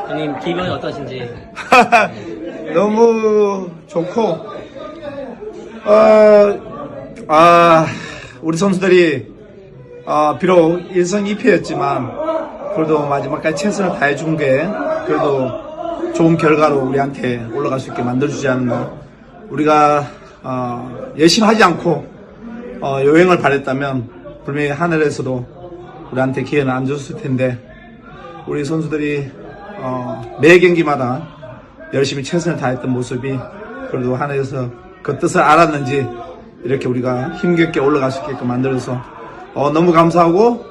형님 기분이 어떠신지? 너무 좋고, 우리 선수들이, 비록 1승 2패였지만, 그래도 마지막까지 최선을 다해준 게, 그래도 좋은 결과로 우리한테 올라갈 수 있게 만들어주지 않나. 우리가, 열심히 하지 않고, 요행을 바랬다면, 분명히 하늘에서도 우리한테 기회는 안 줬을 텐데, 우리 선수들이, 매 경기마다 열심히 최선을 다했던 모습이 그래도 하늘에서 그 뜻을 알았는지 이렇게 우리가 힘겹게 올라갈 수 있게끔 만들어서 너무 감사하고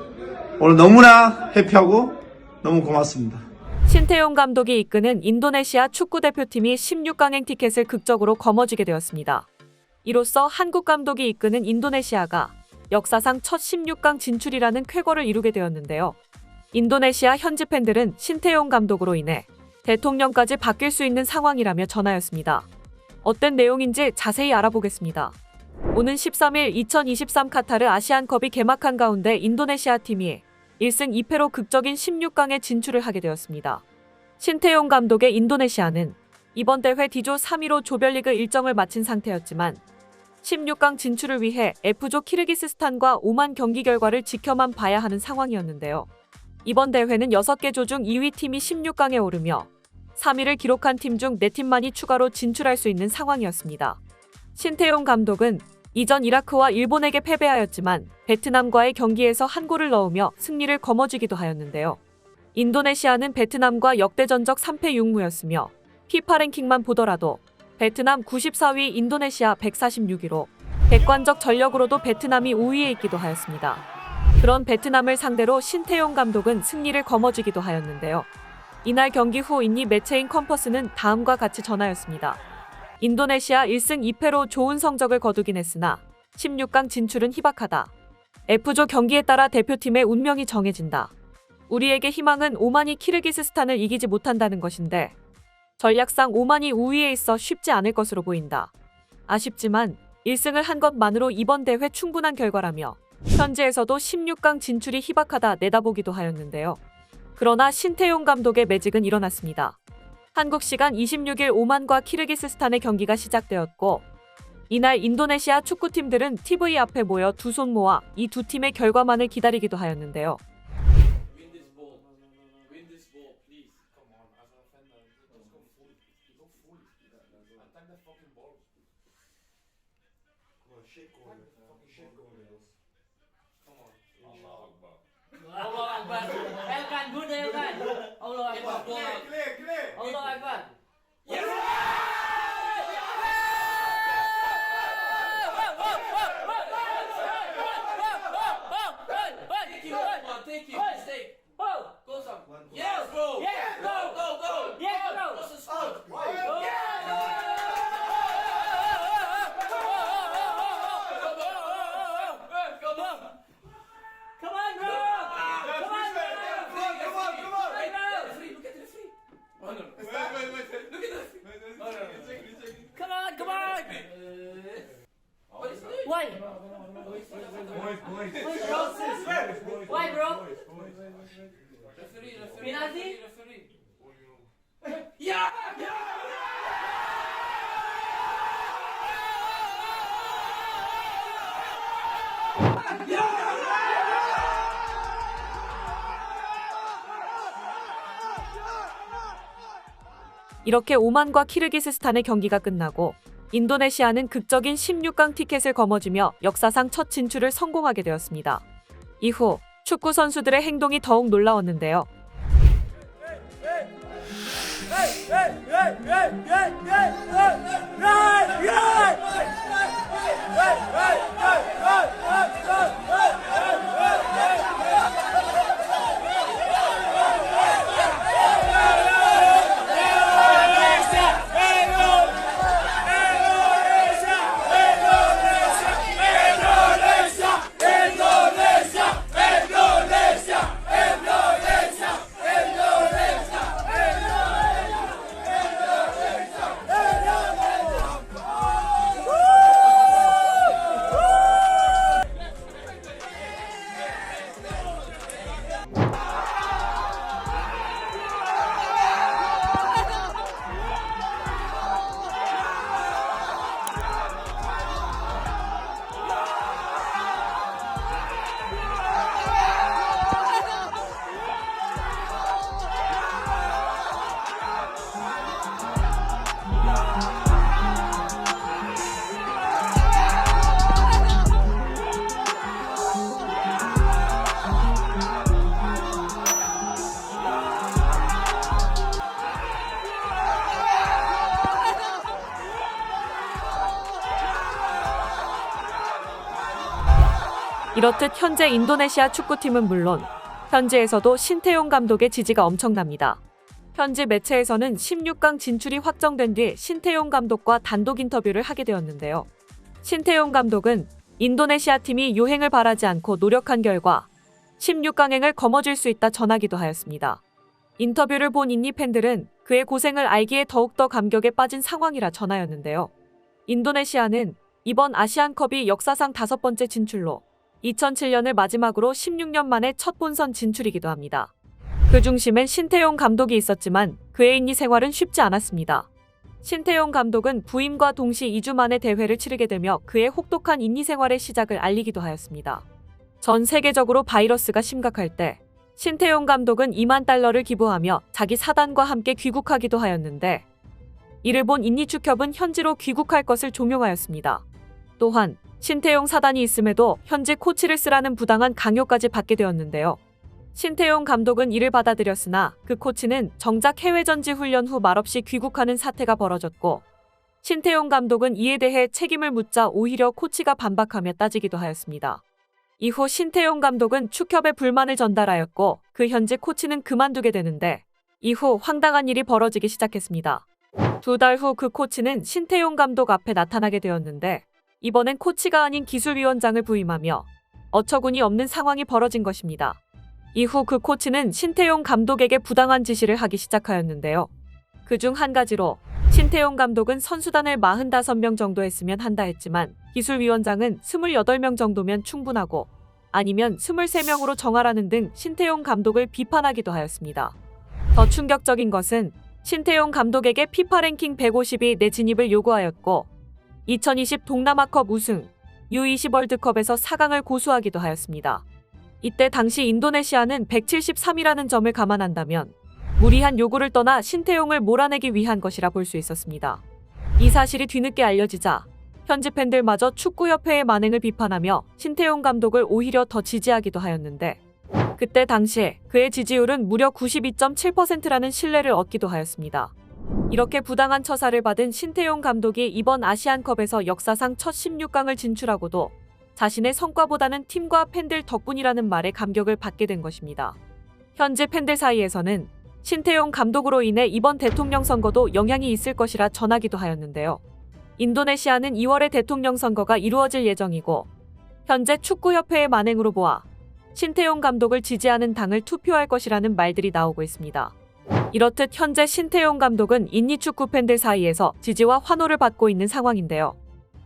오늘 너무나 해피하고 너무 고맙습니다. 신태용 감독이 이끄는 인도네시아 축구대표팀이 16강행 티켓을 극적으로 거머쥐게 되었습니다. 이로써 한국 감독이 이끄는 인도네시아가 역사상 첫 16강 진출이라는 쾌거를 이루게 되었는데요. 인도네시아 현지 팬들은 신태용 감독으로 인해 대통령까지 바뀔 수 있는 상황이라며 전하였습니다. 어떤 내용인지 자세히 알아보겠습니다. 오는 13일 2023 카타르 아시안컵이 개막한 가운데 인도네시아 팀이 1승 2패로 극적인 16강에 진출을 하게 되었습니다. 신태용 감독의 인도네시아는 이번 대회 D조 3위로 조별리그 일정을 마친 상태였지만 16강 진출을 위해 F조 키르기스스탄과 오만 경기 결과를 지켜만 봐야 하는 상황이었는데요. 이번 대회는 6개 조 중 2위 팀이 16강에 오르며 3위를 기록한 팀 중 4팀만이 추가로 진출할 수 있는 상황이었습니다. 신태용 감독은 이전 이라크와 일본에게 패배하였지만 베트남과의 경기에서 한 골을 넣으며 승리를 거머쥐기도 하였는데요. 인도네시아는 베트남과 역대전적 3패 6무였으며 피파 랭킹만 보더라도 베트남 94위, 인도네시아 146위로 객관적 전력으로도 베트남이 5위에 있기도 하였습니다. 그런 베트남을 상대로 신태용 감독은 승리를 거머쥐기도 하였는데요. 이날 경기 후 인니 매체인 컴퍼스는 다음과 같이 전하였습니다. 인도네시아 1승 2패로 좋은 성적을 거두긴 했으나 16강 진출은 희박하다. F조 경기에 따라 대표팀의 운명이 정해진다. 우리에게 희망은 오만이 키르기스스탄을 이기지 못한다는 것인데 전략상 오만이 우위에 있어 쉽지 않을 것으로 보인다. 아쉽지만 1승을 한 것만으로 이번 대회 충분한 결과라며 현지에서도 16강 진출이 희박하다 내다보기도 하였는데요. 그러나 신태용 감독의 매직은 일어났습니다. 한국 시간 26일 오만과 키르기스스탄의 경기가 시작되었고 이날 인도네시아 축구팀들은 TV 앞에 모여 두 손 모아 이 두 팀의 결과만을 기다리기도 하였는데요. Why, bro? Penalty? Yeah! 이렇게 오만과 키르기스스탄의 경기가 끝나고 인도네시아는 극적인 16강 티켓을 거머쥐며 역사상 첫 진출을 성공하게 되었습니다. 이후 축구 선수들의 행동이 더욱 놀라웠는데요. 이렇듯 현재 인도네시아 축구팀은 물론 현지에서도 신태용 감독의 지지가 엄청납니다. 현지 매체에서는 16강 진출이 확정된 뒤 신태용 감독과 단독 인터뷰를 하게 되었는데요. 신태용 감독은 인도네시아 팀이 요행을 바라지 않고 노력한 결과 16강행을 거머쥘 수 있다 전하기도 하였습니다. 인터뷰를 본 인니 팬들은 그의 고생을 알기에 더욱더 감격에 빠진 상황이라 전하였는데요. 인도네시아는 이번 아시안컵이 역사상 5번째 진출로 2007년을 마지막으로 16년 만에 첫 본선 진출이기도 합니다. 그 중심엔 신태용 감독이 있었지만 그의 인니 생활은 쉽지 않았습니다. 신태용 감독은 부임과 동시 2주 만에 대회를 치르게 되며 그의 혹독한 인니 생활의 시작을 알리기도 하였습니다. 전 세계적으로 바이러스가 심각할 때 신태용 감독은 2만 달러를 기부하며 자기 사단과 함께 귀국하기도 하였는데 이를 본 인니축협은 현지로 귀국할 것을 종용하였습니다. 또한 신태용 사단이 있음에도 현지 코치를 쓰라는 부당한 강요까지 받게 되었는데요. 신태용 감독은 이를 받아들였으나 그 코치는 정작 해외 전지 훈련 후 말없이 귀국하는 사태가 벌어졌고 신태용 감독은 이에 대해 책임을 묻자 오히려 코치가 반박하며 따지기도 하였습니다. 이후 신태용 감독은 축협에 불만을 전달하였고 그 현지 코치는 그만두게 되는데 이후 황당한 일이 벌어지기 시작했습니다. 2달 후 그 코치는 신태용 감독 앞에 나타나게 되었는데 이번엔 코치가 아닌 기술위원장을 부임하며 어처구니 없는 상황이 벌어진 것입니다. 이후 그 코치는 신태용 감독에게 부당한 지시를 하기 시작하였는데요. 그중 한 가지로 신태용 감독은 선수단을 45명 정도 했으면 한다 했지만 기술위원장은 28명 정도면 충분하고 아니면 23명으로 정하라는 등 신태용 감독을 비판하기도 하였습니다. 더 충격적인 것은 신태용 감독에게 피파 랭킹 150위 내 진입을 요구하였고 2020 동남아컵 우승, U20 월드컵에서 4강을 고수하기도 하였습니다. 이때 당시 인도네시아는 173이라는 점을 감안한다면 무리한 요구를 떠나 신태용을 몰아내기 위한 것이라 볼 수 있었습니다. 이 사실이 뒤늦게 알려지자 현지 팬들마저 축구협회의 만행을 비판하며 신태용 감독을 오히려 더 지지하기도 하였는데 그때 당시에 그의 지지율은 무려 92.7%라는 신뢰를 얻기도 하였습니다. 이렇게 부당한 처사를 받은 신태용 감독이 이번 아시안컵에서 역사상 첫 16강을 진출하고도 자신의 성과보다는 팀과 팬들 덕분이라는 말에 감격을 받게 된 것입니다. 현재 팬들 사이에서는 신태용 감독으로 인해 이번 대통령 선거도 영향이 있을 것이라 전하기도 하였는데요. 인도네시아는 2월에 대통령 선거가 이루어질 예정이고 현재 축구협회의 만행으로 보아 신태용 감독을 지지하는 당을 투표할 것이라는 말들이 나오고 있습니다. 이렇듯 현재 신태용 감독은 인니 축구 팬들 사이에서 지지와 환호를 받고 있는 상황인데요.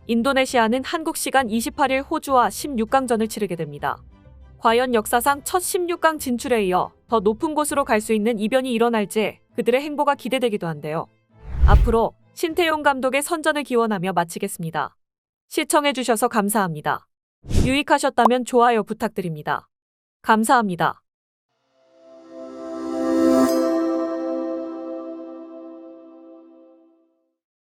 인도네시아는 한국 시간 28일 호주와 16강전을 치르게 됩니다. 과연 역사상 첫 16강 진출에 이어 더 높은 곳으로 갈 수 있는 이변이 일어날지 그들의 행보가 기대되기도 한데요. 앞으로 신태용 감독의 선전을 기원하며 마치겠습니다. 시청해주셔서 감사합니다. 유익하셨다면 좋아요 부탁드립니다. 감사합니다.